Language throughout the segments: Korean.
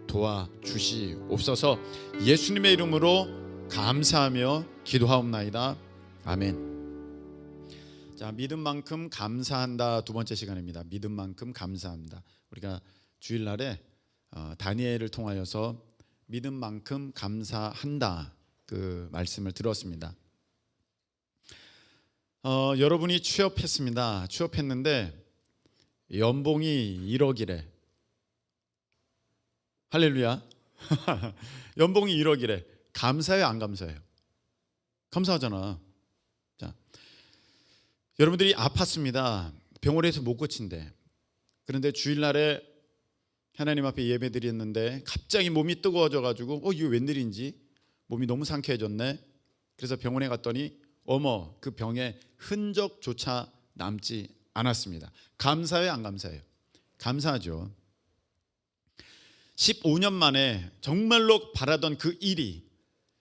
도와주시옵소서. 예수님의 이름으로 감사하며 기도하옵나이다. 아멘. 자, 믿음만큼 감사한다 두 번째 시간입니다. 믿음만큼 감사합니다. 우리가 주일날에 다니엘을 통하여서 믿음만큼 감사한다 그 말씀을 들었습니다. 여러분이 취업했습니다. 취업했는데 연봉이 1억이래. 할렐루야. 연봉이 1억이래. 감사해요, 안 감사해요? 감사하잖아. 자, 여러분들이 아팠습니다. 병원에서 못 고친대. 그런데 주일날에 하나님 앞에 예배 드렸는데 갑자기 몸이 뜨거워져 가지고 이거 웬일인지 몸이 너무 상쾌해졌네. 그래서 병원에 갔더니 어머, 그 병의 흔적조차 남지 않았습니다. 감사해요, 안 감사해요? 감사하죠. 15년 만에 정말로 바라던 그 일이,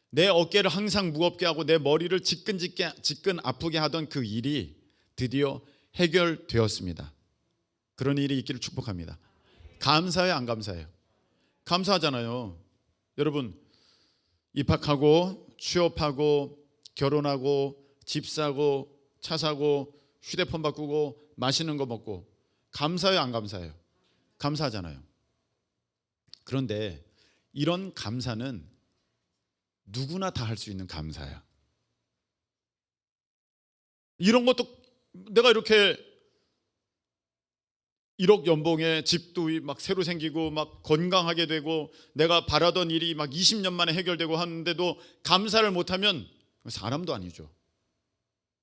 내 어깨를 항상 무겁게 하고 내 머리를 지끈 아프게 하던 그 일이 드디어 해결되었습니다. 그런 일이 있기를 축복합니다. 감사해요, 안 감사해요? 감사하잖아요. 여러분, 입학하고 취업하고 결혼하고 집 사고 차 사고 휴대폰 바꾸고 맛있는 거 먹고 감사해요, 안 감사해요? 감사하잖아요. 그런데 이런 감사는 누구나 다 할 수 있는 감사야. 이런 것도 내가 이렇게 1억 연봉에 집도 막 새로 생기고 막 건강하게 되고 내가 바라던 일이 막 20년 만에 해결되고 하는데도 감사를 못하면 사람도 아니죠.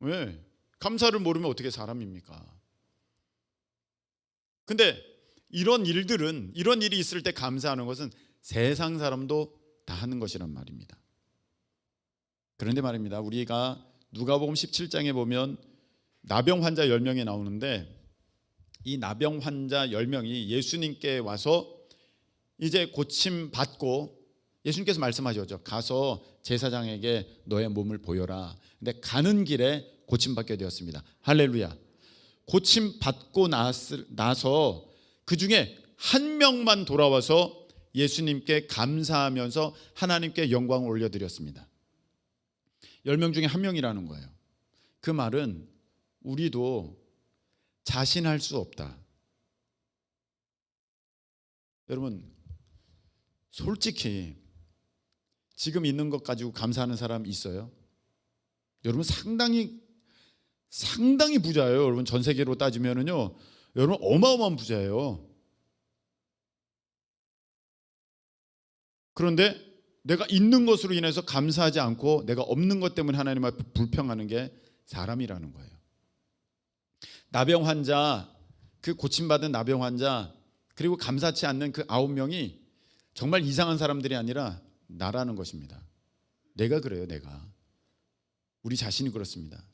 왜? 감사를 모르면 어떻게 사람입니까? 근데 이런 일이 있을 때 감사하는 것은 세상 사람도 다 하는 것이란 말입니다. 그런데 말입니다, 우리가 누가복음 17장에 보면 나병 환자 10명이 나오는데 이 나병 환자 10명이 예수님께 와서 이제 고침 받고 예수님께서 말씀하셨죠. 가서 제사장에게 너의 몸을 보여라. 근데 가는 길에 고침 받게 되었습니다. 할렐루야. 고침 받고 나서 그 중에 한 명만 돌아와서 예수님께 감사하면서 하나님께 영광을 올려드렸습니다. 10명 중에 한 명이라는 거예요. 그 말은 우리도 자신할 수 없다. 여러분, 솔직히 지금 있는 것 가지고 감사하는 사람 있어요? 여러분 상당히 부자예요. 여러분 전 세계로 따지면은요, 여러분 어마어마한 부자예요. 그런데 내가 있는 것으로 인해서 감사하지 않고 내가 없는 것 때문에 하나님 앞에 불평하는 게 사람이라는 거예요. 나병 환자, 그 고침받은 나병 환자, 그리고 감사치 않는 그 9명이 정말 이상한 사람들이 아니라 나라는 것입니다. 내가 그래요, 내가. 우리 자신이 그렇습니다.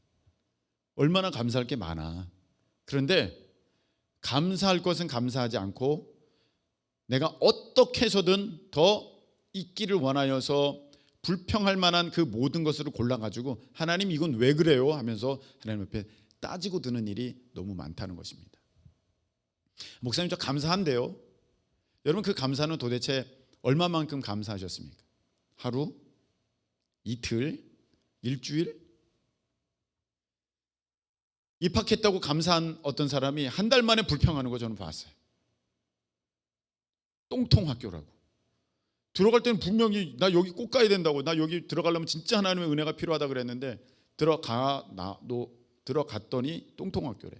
얼마나 감사할 게 많아. 그런데 감사할 것은 감사하지 않고 내가 어떻게 해서든 더 있기를 원하여서 불평할 만한 그 모든 것을 골라가지고 하나님 이건 왜 그래요? 하면서 하나님 앞에 따지고 드는 일이 너무 많다는 것입니다. 목사님 저 감사한데요. 여러분 그 감사는 도대체 얼마만큼 감사하셨습니까? 하루? 이틀? 일주일? 입학했다고 감사한 어떤 사람이 한 달 만에 불평하는 거 저는 봤어요. 똥통 학교라고. 들어갈 때는 분명히 나 여기 꼭 가야 된다고, 나 여기 들어가려면 진짜 하나님의 은혜가 필요하다 그랬는데 들어갔더니 똥통 학교래.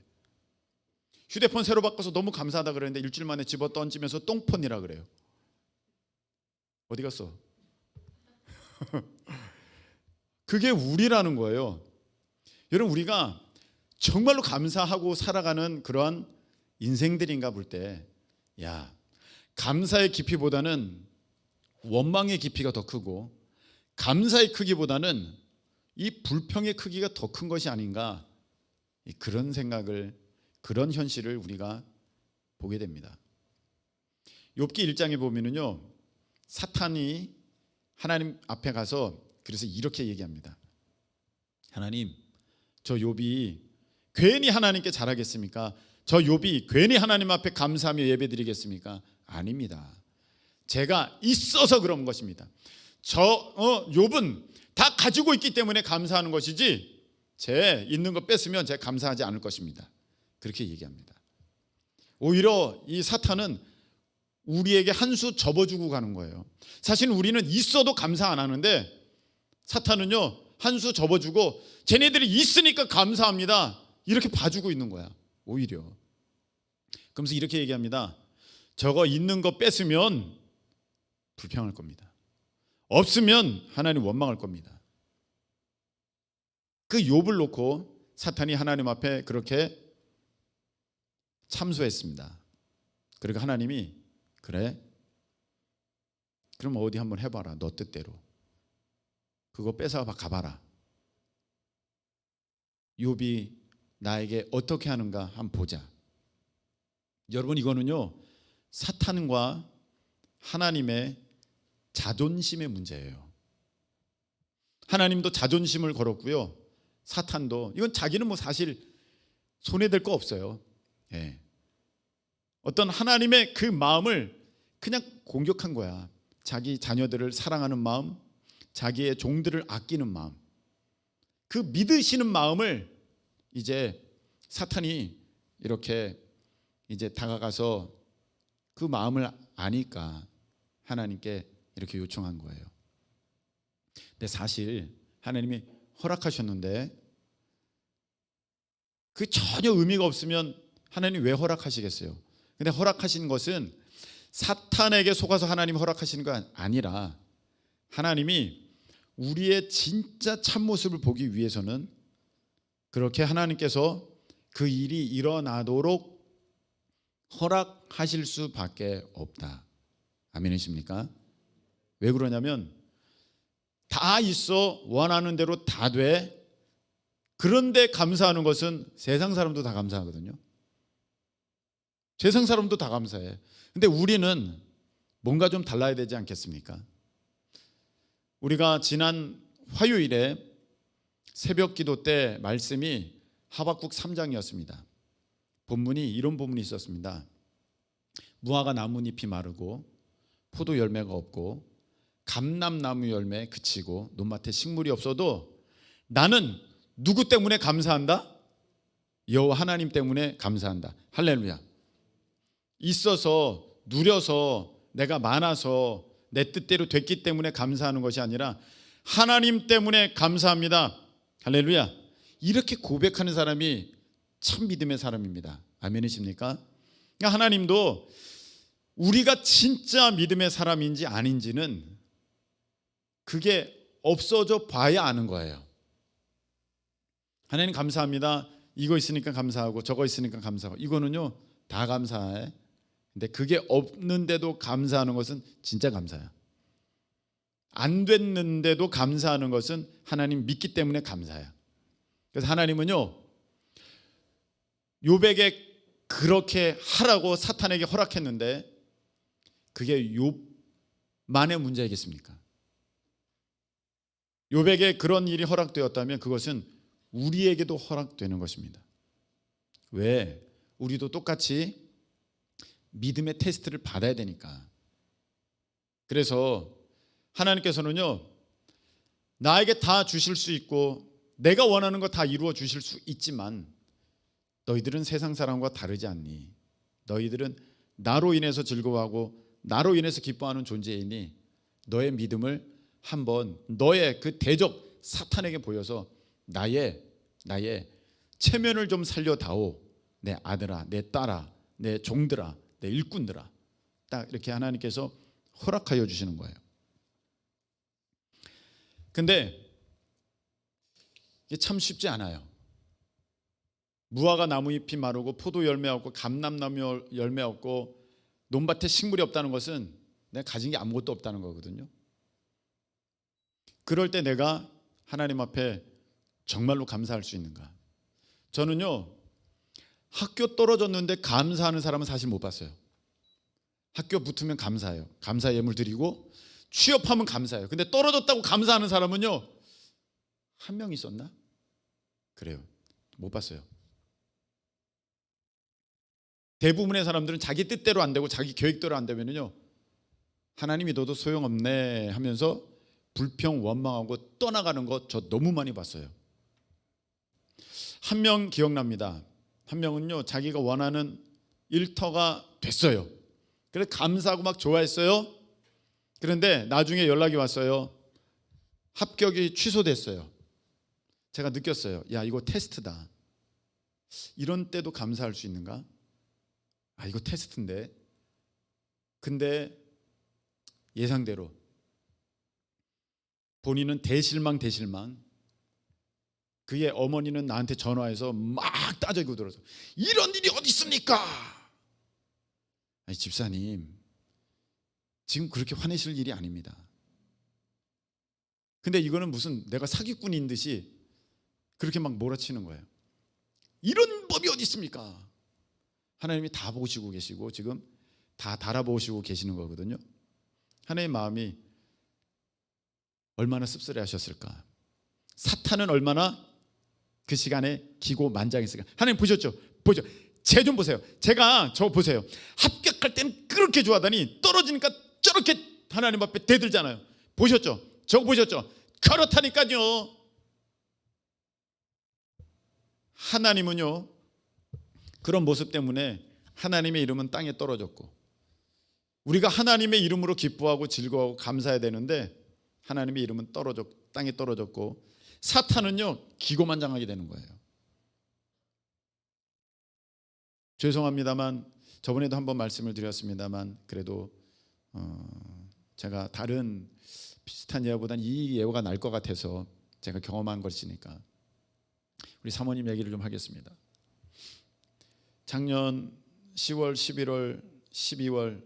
휴대폰 새로 바꿔서 너무 감사하다 그랬는데 일주일 만에 집어 던지면서 똥폰이라 그래요. 어디 갔어? 그게 우리라는 거예요. 여러분 우리가 정말로 감사하고 살아가는 그러한 인생들인가 볼 때, 야, 감사의 깊이보다는 원망의 깊이가 더 크고 감사의 크기보다는 이 불평의 크기가 더 큰 것이 아닌가, 그런 생각을, 그런 현실을 우리가 보게 됩니다. 욥기 1장에 보면은요, 사탄이 하나님 앞에 가서 그래서 이렇게 얘기합니다. 하나님, 저 욥이 괜히 하나님께 잘하겠습니까? 저 욥이 괜히 하나님 앞에 감사하며 예배드리겠습니까? 아닙니다. 제가 있어서 그런 것입니다. 욥은 다 가지고 있기 때문에 감사하는 것이지 제 있는 거 뺐으면 제가 감사하지 않을 것입니다. 그렇게 얘기합니다. 오히려 이 사탄은 우리에게 한 수 접어주고 가는 거예요. 사실 우리는 있어도 감사 안 하는데 사탄은요, 한 수 접어주고 쟤네들이 있으니까 감사합니다, 이렇게 봐주고 있는 거야. 오히려 그러면서 이렇게 얘기합니다. 저거 있는 거 뺐으면 불평할 겁니다. 없으면 하나님 원망할 겁니다. 그 욥을 놓고 사탄이 하나님 앞에 그렇게 참소했습니다. 그러니까 하나님이 그래? 그럼 어디 한번 해봐라. 너 뜻대로. 그거 뺏어 가봐라. 욥이 나에게 어떻게 하는가 한번 보자. 여러분, 이거는요, 사탄과 하나님의 자존심의 문제예요. 하나님도 자존심을 걸었고요, 사탄도. 이건 자기는 뭐 사실 손해될 거 없어요. 예. 어떤 하나님의 그 마음을 그냥 공격한 거야. 자기 자녀들을 사랑하는 마음, 자기의 종들을 아끼는 마음, 그 믿으시는 마음을 이제 사탄이 이렇게 이제 다가가서 그 마음을 아니까 하나님께 이렇게 요청한 거예요. 근데 사실 하나님이 허락하셨는데 그 전혀 의미가 없으면 하나님 왜 허락하시겠어요? 근데 허락하신 것은 사탄에게 속아서 하나님이 허락하시는 건 아니라 하나님이 우리의 진짜 참모습을 보기 위해서는 그렇게 하나님께서 그 일이 일어나도록 허락하실 수밖에 없다. 아멘이십니까? 왜 그러냐면 다 있어, 원하는 대로 다 돼. 그런데 감사하는 것은 세상 사람도 다 감사하거든요. 세상 사람도 다 감사해. 근데 우리는 뭔가 좀 달라야 되지 않겠습니까? 우리가 지난 화요일에 새벽 기도 때 말씀이 하박국 3장이었습니다. 본문이 이런 본문이 있었습니다. 무화과 나뭇잎이 마르고 포도 열매가 없고 감람나무 열매 그치고 논밭에 식물이 없어도 나는 누구 때문에 감사한다? 여호와 하나님 때문에 감사한다. 할렐루야. 있어서 누려서 내가 많아서 내 뜻대로 됐기 때문에 감사하는 것이 아니라 하나님 때문에 감사합니다. 할렐루야. 이렇게 고백하는 사람이 참 믿음의 사람입니다. 아멘이십니까? 그러니까 하나님도 우리가 진짜 믿음의 사람인지 아닌지는 그게 없어져 봐야 아는 거예요. 하나님 감사합니다. 이거 있으니까 감사하고 저거 있으니까 감사하고 이거는요 다 감사해. 근데 그게 없는데도 감사하는 것은 진짜 감사야. 안 됐는데도 감사하는 것은 하나님 믿기 때문에 감사야. 그래서 하나님은요 욥에게 그렇게 하라고 사탄에게 허락했는데 그게 욥만의 문제이겠습니까? 욥에게 그런 일이 허락되었다면 그것은 우리에게도 허락되는 것입니다. 왜? 우리도 똑같이 믿음의 테스트를 받아야 되니까. 그래서 하나님께서는요 나에게 다 주실 수 있고 내가 원하는 거 다 이루어 주실 수 있지만 너희들은 세상 사람과 다르지 않니? 너희들은 나로 인해서 즐거워하고 나로 인해서 기뻐하는 존재이니 너의 믿음을 한번 너의 그 대적 사탄에게 보여서 나의 체면을 좀 살려다오. 내 아들아, 내 딸아, 내 종들아, 내 일꾼들아. 딱 이렇게 하나님께서 허락하여 주시는 거예요. 근데 이게 참 쉽지 않아요. 무화과 나무잎이 마르고 포도 열매 없고 감람나무 열매 없고 논밭에 식물이 없다는 것은 내가 가진 게 아무것도 없다는 거거든요. 그럴 때 내가 하나님 앞에 정말로 감사할 수 있는가? 저는요 학교 떨어졌는데 감사하는 사람은 사실 못 봤어요. 학교 붙으면 감사해요. 감사 예물 드리고 취업하면 감사해요. 근데 떨어졌다고 감사하는 사람은요 한 명 있었나? 그래요. 못 봤어요. 대부분의 사람들은 자기 뜻대로 안 되고 자기 계획대로 안 되면요 하나님 믿어도 소용없네 하면서 불평 원망하고 떠나가는 거 저 너무 많이 봤어요. 한 명 기억납니다. 한 명은요, 자기가 원하는 일터가 됐어요. 그래서 감사하고 막 좋아했어요. 그런데 나중에 연락이 왔어요. 합격이 취소됐어요. 제가 느꼈어요. 야, 이거 테스트다. 이런 때도 감사할 수 있는가? 아, 이거 테스트인데. 근데 예상대로 본인은 대실망. 그의 어머니는 나한테 전화해서 막 따지고 들어서 이런 일이 어디 있습니까? 아니, 집사님, 지금 그렇게 화내실 일이 아닙니다. 근데 이거는 무슨 내가 사기꾼인 듯이 그렇게 막 몰아치는 거예요. 이런 법이 어디 있습니까? 하나님이 다 보시고 계시고 지금 다 달아보시고 계시는 거거든요. 하나님의 마음이 얼마나 씁쓸해 하셨을까? 사탄은 얼마나 그 시간에 기고만장했을까? 하나님 보셨죠? 보죠. 제 좀 보세요. 제가 저 보세요. 합격할 때는 그렇게 좋아하더니 떨어지니까 저렇게 하나님 앞에 대들잖아요. 보셨죠? 저거 보셨죠? 그렇다니까요. 하나님은요, 그런 모습 때문에 하나님의 이름은 땅에 떨어졌고, 우리가 하나님의 이름으로 기뻐하고 즐거워하고 감사해야 되는데 하나님의 이름은 땅에 떨어졌고, 사탄은요 기고만장하게 되는 거예요. 죄송합니다만 저번에도 한번 말씀을 드렸습니다만 그래도 제가 다른 비슷한 예화보다는 이 예화가 날 것 같아서 제가 경험한 것이니까 우리 사모님 얘기를 좀 하겠습니다. 작년 10월, 11월, 12월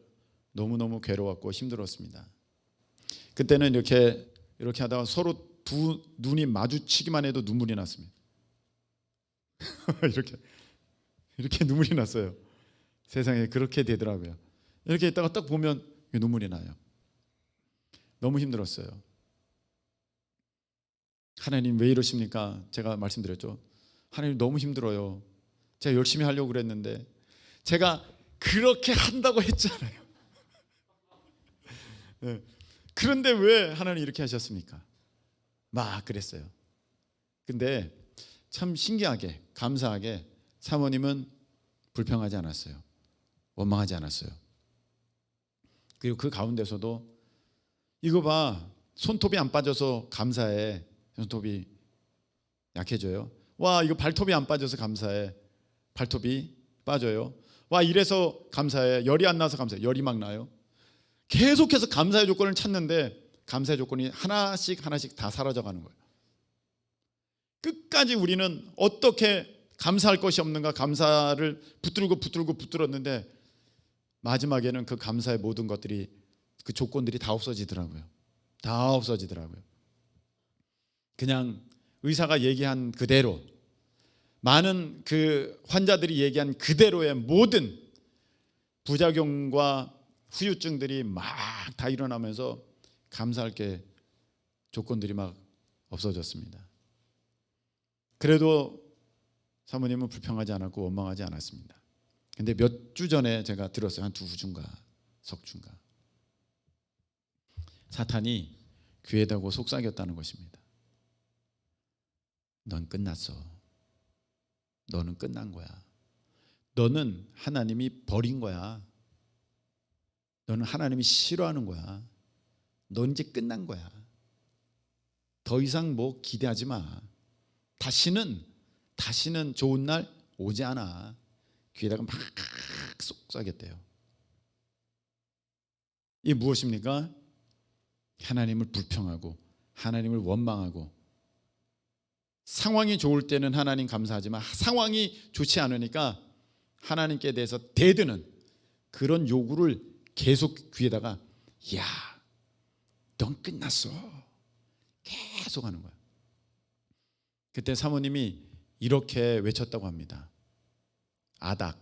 너무너무 괴로웠고 힘들었습니다. 그때는 이렇게 하다가 서로 두 눈이 마주치기만 해도 눈물이 났습니다. 이렇게 눈물이 났어요. 세상에 그렇게 되더라고요. 이렇게 있다가 딱 보면 눈물이 나요. 너무 힘들었어요. 하나님 왜 이러십니까? 제가 말씀드렸죠. 하나님 너무 힘들어요. 제가 열심히 하려고 그랬는데 제가 그렇게 한다고 했잖아요. 네. 그런데 왜 하나님 이렇게 하셨습니까? 막 그랬어요. 근데 참 신기하게 감사하게 사모님은 불평하지 않았어요. 원망하지 않았어요. 그리고 그 가운데서도 이거 봐, 손톱이 안 빠져서 감사해. 손톱이 약해져요. 와, 이거 발톱이 안 빠져서 감사해. 발톱이 빠져요. 와, 이래서 감사해. 열이 안 나서 감사해. 열이 막 나요. 계속해서 감사의 조건을 찾는데 감사의 조건이 하나씩 다 사라져가는 거예요. 끝까지 우리는 어떻게 감사할 것이 없는가 감사를 붙들었는데 마지막에는 그 감사의 모든 것들이 그 조건들이 다 없어지더라고요. 다 없어지더라고요. 그냥 의사가 얘기한 그대로 많은 그 환자들이 얘기한 그대로의 모든 부작용과 후유증들이 막 다 일어나면서 감사할 게 조건들이 막 없어졌습니다. 그래도 사모님은 불평하지 않았고 원망하지 않았습니다. 근데 몇 주 전에 제가 들었어요. 한 2주인가 석주인가 사탄이 귀에다고 속삭였다는 것입니다. 넌 끝났어. 너는 끝난 거야. 너는 하나님이 버린 거야. 너는 하나님이 싫어하는 거야. 넌 이제 끝난 거야. 더 이상 뭐 기대하지 마. 다시는 좋은 날 오지 않아. 귀에다가 막 속삭였대요. 이게 무엇입니까? 하나님을 불평하고 하나님을 원망하고 상황이 좋을 때는 하나님 감사하지만 상황이 좋지 않으니까 하나님께 대해서 대드는 그런 요구를 계속 귀에다가 야, 넌 끝났어. 계속 하는 거야. 그때 사모님이 이렇게 외쳤다고 합니다. 아닥.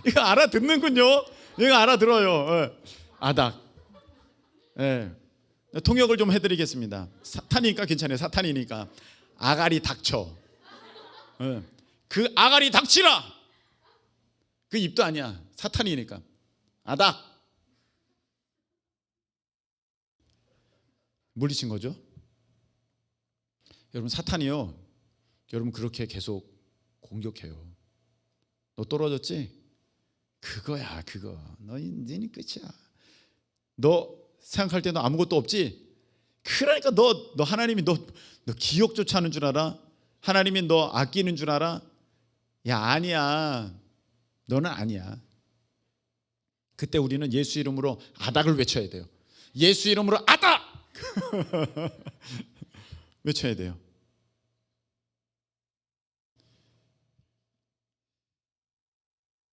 이거 알아듣는군요. 이거 알아들어요. 아닥. 네. 통역을 좀 해드리겠습니다. 사탄이니까 괜찮아요. 사탄이니까 아가리 닥쳐. 그 아가리 닥치라. 그 입도 아니야. 사탄이니까 아닥. 물리친 거죠. 여러분, 사탄이요, 여러분 그렇게 계속 공격해요. 너 떨어졌지? 그거야, 그거. 너는 끝이야. 너 생각할 때 너 아무것도 없지? 그러니까 너 하나님이 너 기억조차 하는 줄 알아? 하나님이 너 아끼는 줄 알아? 야, 아니야. 너는 아니야. 그때 우리는 예수 이름으로 아닥을 외쳐야 돼요. 예수 이름으로 아닥! 외쳐야 돼요.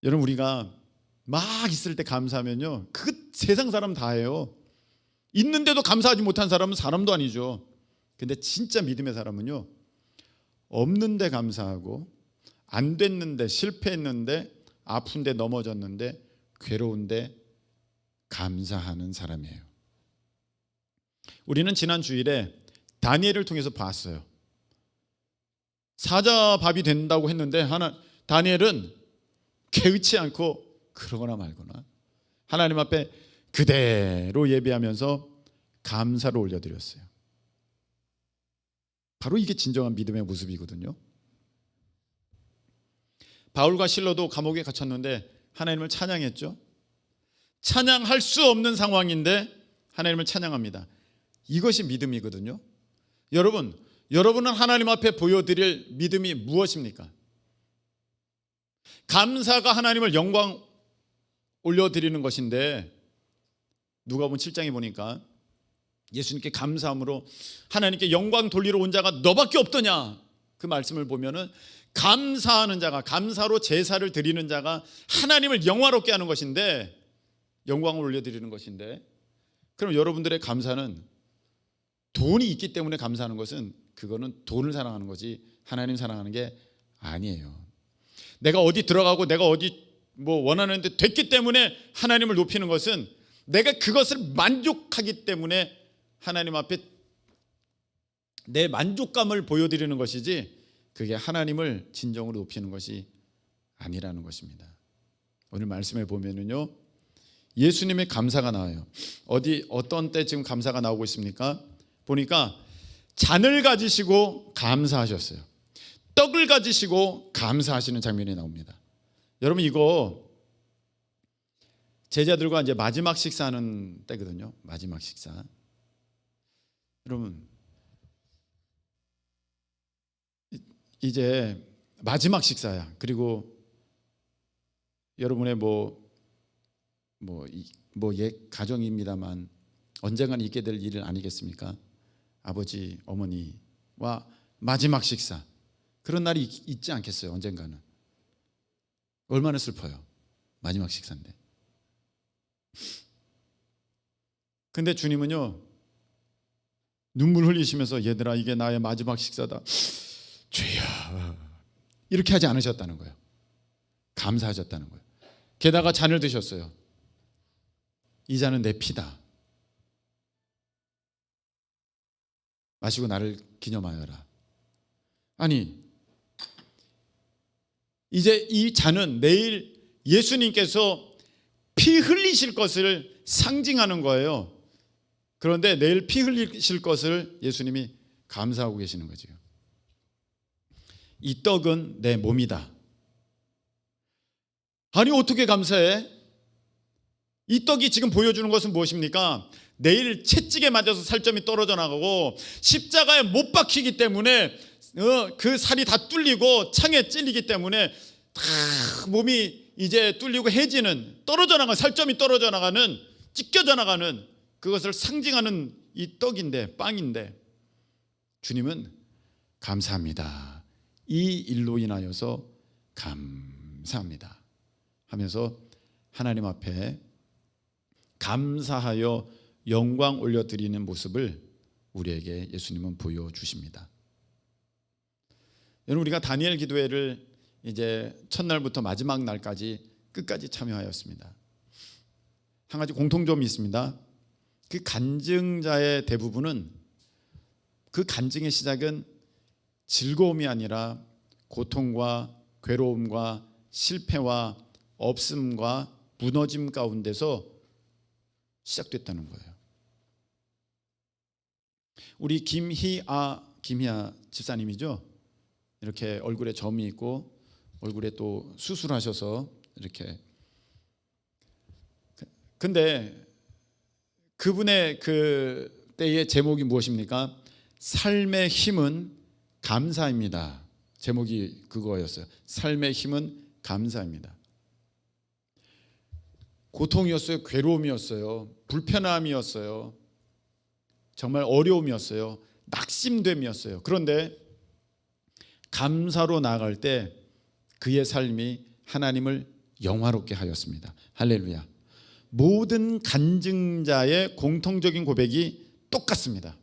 여러분, 우리가 막 있을 때 감사하면요, 그 세상 사람 다 해요. 있는데도 감사하지 못한 사람은 사람도 아니죠. 근데 진짜 믿음의 사람은요, 없는데 감사하고, 안 됐는데, 실패했는데, 아픈데, 넘어졌는데, 괴로운데 감사하는 사람이에요. 우리는 지난 주일에 다니엘을 통해서 봤어요. 사자밥이 된다고 했는데 다니엘은 개의치 않고 그러거나 말거나 하나님 앞에 그대로 예배하면서 감사를 올려드렸어요. 바로 이게 진정한 믿음의 모습이거든요. 바울과 실로도 감옥에 갇혔는데 하나님을 찬양했죠. 찬양할 수 없는 상황인데 하나님을 찬양합니다. 이것이 믿음이거든요. 여러분은 하나님 앞에 보여드릴 믿음이 무엇입니까? 감사가 하나님을 영광 올려드리는 것인데, 누가복음 7장에 보니까 예수님께 감사함으로 하나님께 영광 돌리러 온 자가 너밖에 없더냐, 그 말씀을 보면은 감사하는 자가, 감사로 제사를 드리는 자가 하나님을 영화롭게 하는 것인데, 영광을 올려드리는 것인데, 그럼 여러분들의 감사는 돈이 있기 때문에 감사하는 것은, 그거는 돈을 사랑하는 거지 하나님 사랑하는 게 아니에요. 내가 어디 들어가고 내가 어디 원하는 데 됐기 때문에 하나님을 높이는 것은, 내가 그것을 만족하기 때문에 하나님 앞에 내 만족감을 보여드리는 것이지, 그게 하나님을 진정으로 높이는 것이 아니라는 것입니다. 오늘 말씀에 보면은요, 예수님의 감사가 나와요. 어떤 때 지금 감사가 나오고 있습니까? 보니까 잔을 가지시고 감사하셨어요. 떡을 가지시고 감사하시는 장면이 나옵니다. 여러분, 이거 제자들과 이제 마지막 식사하는 때거든요. 마지막 식사. 여러분, 이제 마지막 식사야. 그리고 여러분의 옛 가정입니다만 언젠가는 있게 될 일 아니겠습니까? 아버지, 어머니와 마지막 식사, 그런 날이 있지 않겠어요? 언젠가는. 얼마나 슬퍼요. 마지막 식사인데. 근데 주님은요, 눈물 흘리시면서 얘들아, 이게 나의 마지막 식사다, 주여, 이렇게 하지 않으셨다는 거예요. 감사하셨다는 거예요. 게다가 잔을 드셨어요. 이 잔은 내 피다. 마시고 나를 기념하여라. 아니, 이제 이 잔은 내일 예수님께서 피 흘리실 것을 상징하는 거예요. 그런데 내일 피 흘리실 것을 예수님이 감사하고 계시는 거죠. 이 떡은 내 몸이다. 아니, 어떻게 감사해? 이 떡이 지금 보여주는 것은 무엇입니까? 내일 채찍에 맞아서 살점이 떨어져 나가고 십자가에 못 박히기 때문에 그 살이 다 뚫리고 창에 찔리기 때문에 다 몸이 이제 뚫리고 해지는, 떨어져 나가는, 살점이 떨어져 나가는, 찢겨져 나가는, 그것을 상징하는 이 떡인데, 빵인데, 주님은 감사합니다, 이 일로 인하여서 감사합니다 하면서 하나님 앞에 감사하여 영광 올려드리는 모습을 우리에게 예수님은 보여주십니다. 여러분, 우리가 다니엘 기도회를 이제 첫날부터 마지막 날까지 끝까지 참여하였습니다. 한 가지 공통점이 있습니다. 그 간증자의 대부분은, 그 간증의 시작은 즐거움이 아니라 고통과 괴로움과 실패와 없음과 무너짐 가운데서 시작됐다는 거예요. 우리 김희아 집사님이죠. 이렇게 얼굴에 점이 있고 얼굴에 또 수술하셔서 이렇게. 근데 그분의 그 때의 제목이 무엇입니까? 삶의 힘은 감사입니다. 제목이 그거였어요. 삶의 힘은 감사입니다. 고통이었어요. 괴로움이었어요. 불편함이었어요. 정말 어려움이었어요. 낙심됨이었어요. 그런데 감사로 나아갈 때 그의 삶이 하나님을 영화롭게 하였습니다. 할렐루야. 모든 간증자의 공통적인 고백이 똑같습니다.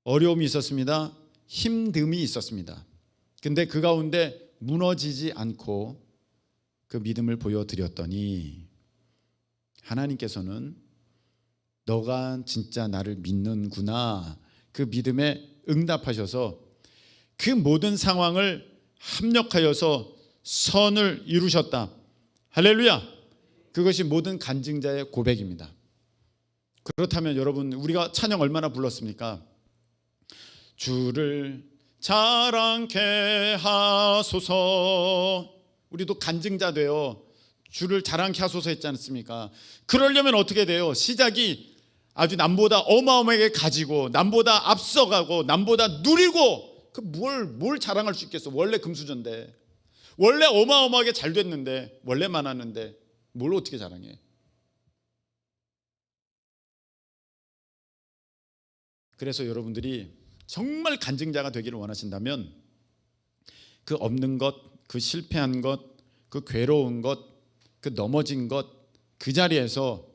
어려움이 있었습니다. 힘듦이 있었습니다. 근데 그 가운데 무너지지 않고 그 믿음을 보여드렸더니 하나님께서는 너가 진짜 나를 믿는구나, 그 믿음에 응답하셔서 그 모든 상황을 합력하여서 선을 이루셨다. 할렐루야. 그것이 모든 간증자의 고백입니다. 그렇다면 여러분, 우리가 찬양 얼마나 불렀습니까? 주를 자랑케 하소서. 우리도 간증자 되어 주를 자랑케 하소서 했지 않습니까? 그러려면 어떻게 돼요? 시작이 아주 남보다 어마어마하게 가지고, 남보다 앞서가고, 남보다 누리고, 뭘 자랑할 수 있겠어? 원래 금수저인데, 원래 어마어마하게 잘 됐는데, 원래 많았는데 뭘 어떻게 자랑해? 그래서 여러분들이 정말 간증자가 되기를 원하신다면 그 없는 것, 그 실패한 것, 그 괴로운 것, 그 넘어진 것, 그 자리에서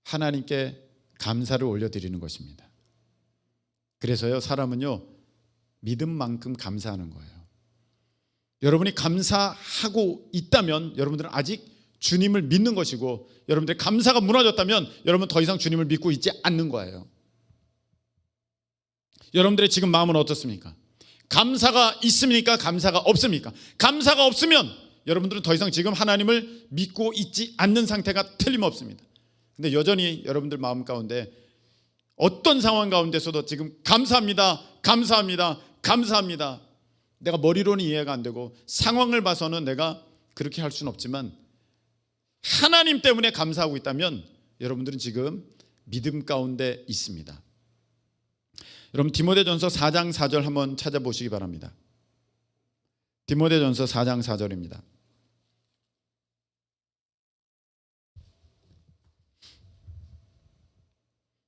하나님께 감사를 올려드리는 것입니다. 그래서요, 사람은요, 믿음만큼 감사하는 거예요. 여러분이 감사하고 있다면 여러분들은 아직 주님을 믿는 것이고, 여러분들의 감사가 무너졌다면 여러분 더 이상 주님을 믿고 있지 않는 거예요. 여러분들의 지금 마음은 어떻습니까? 감사가 있습니까? 감사가 없습니까? 감사가 없으면 여러분들은 더 이상 지금 하나님을 믿고 있지 않는 상태가 틀림없습니다. 근데 여전히 여러분들 마음 가운데 어떤 상황 가운데서도 지금 감사합니다, 감사합니다, 감사합니다. 내가 머리로는 이해가 안 되고 상황을 봐서는 내가 그렇게 할 수는 없지만 하나님 때문에 감사하고 있다면 여러분들은 지금 믿음 가운데 있습니다. 여러분, 디모데전서 4장 4절 한번 찾아보시기 바랍니다. 디모데전서 4장 4절입니다.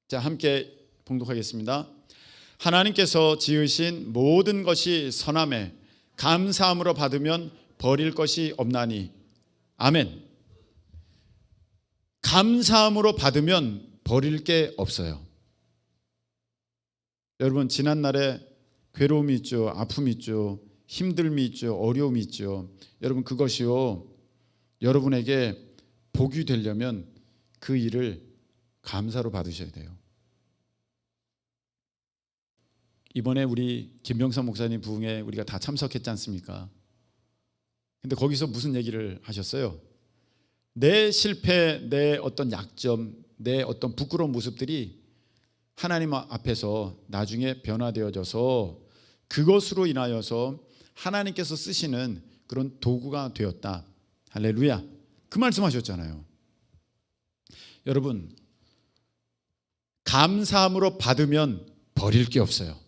자, 함께 봉독하겠습니다. 하나님께서 지으신 모든 것이 선함에 감사함으로 받으면 버릴 것이 없나니. 아멘. 감사함으로 받으면 버릴 게 없어요. 여러분, 지난날에 괴로움이 있죠, 아픔이 있죠, 힘듦이 있죠, 어려움이 있죠. 여러분, 그것이요, 여러분에게 복이 되려면 그 일을 감사로 받으셔야 돼요. 이번에 우리 김병선 목사님 부흥회 우리가 다 참석했지 않습니까? 근데 거기서 무슨 얘기를 하셨어요? 내 실패, 내 어떤 약점, 내 어떤 부끄러운 모습들이 하나님 앞에서 나중에 변화되어져서 그것으로 인하여서 하나님께서 쓰시는 그런 도구가 되었다. 할렐루야. 그 말씀하셨잖아요. 여러분, 감사함으로 받으면 버릴 게 없어요.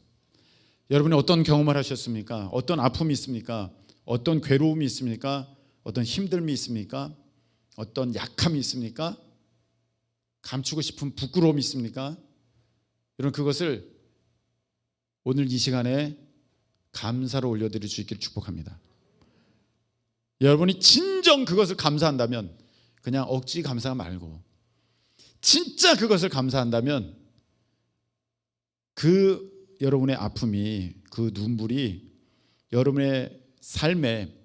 여러분이 어떤 경험을 하셨습니까? 어떤 아픔이 있습니까? 어떤 괴로움이 있습니까? 어떤 힘듦이 있습니까? 어떤 약함이 있습니까? 감추고 싶은 부끄러움이 있습니까? 여러분, 그것을 오늘 이 시간에 감사로 올려드릴 수 있기를 축복합니다. 여러분이 진정 그것을 감사한다면, 그냥 억지 감사 말고 진짜 그것을 감사한다면 그 여러분의 아픔이, 그 눈물이 여러분의 삶에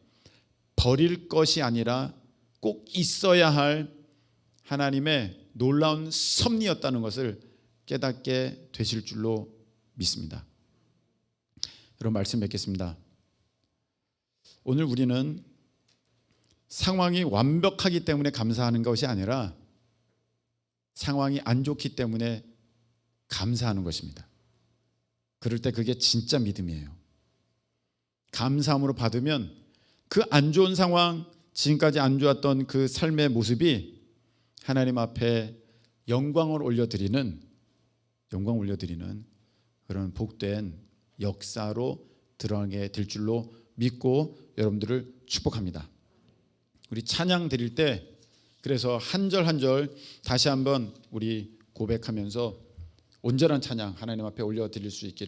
버릴 것이 아니라 꼭 있어야 할 하나님의 놀라운 섭리였다는 것을 깨닫게 되실 줄로 믿습니다. 여러분, 말씀 맺겠습니다. 오늘 우리는 상황이 완벽하기 때문에 감사하는 것이 아니라 상황이 안 좋기 때문에 감사하는 것입니다. 그럴 때 그게 진짜 믿음이에요. 감사함으로 받으면 그 안 좋은 상황, 지금까지 안 좋았던 그 삶의 모습이 하나님 앞에 영광을 올려드리는 그런 복된 역사로 들어가게 될 줄로 믿고 여러분들을 축복합니다. 우리 찬양 드릴 때 그래서 한 절 한 절 다시 한번 우리 고백하면서 온전한 찬양 하나님 앞에 올려드릴 수 있기를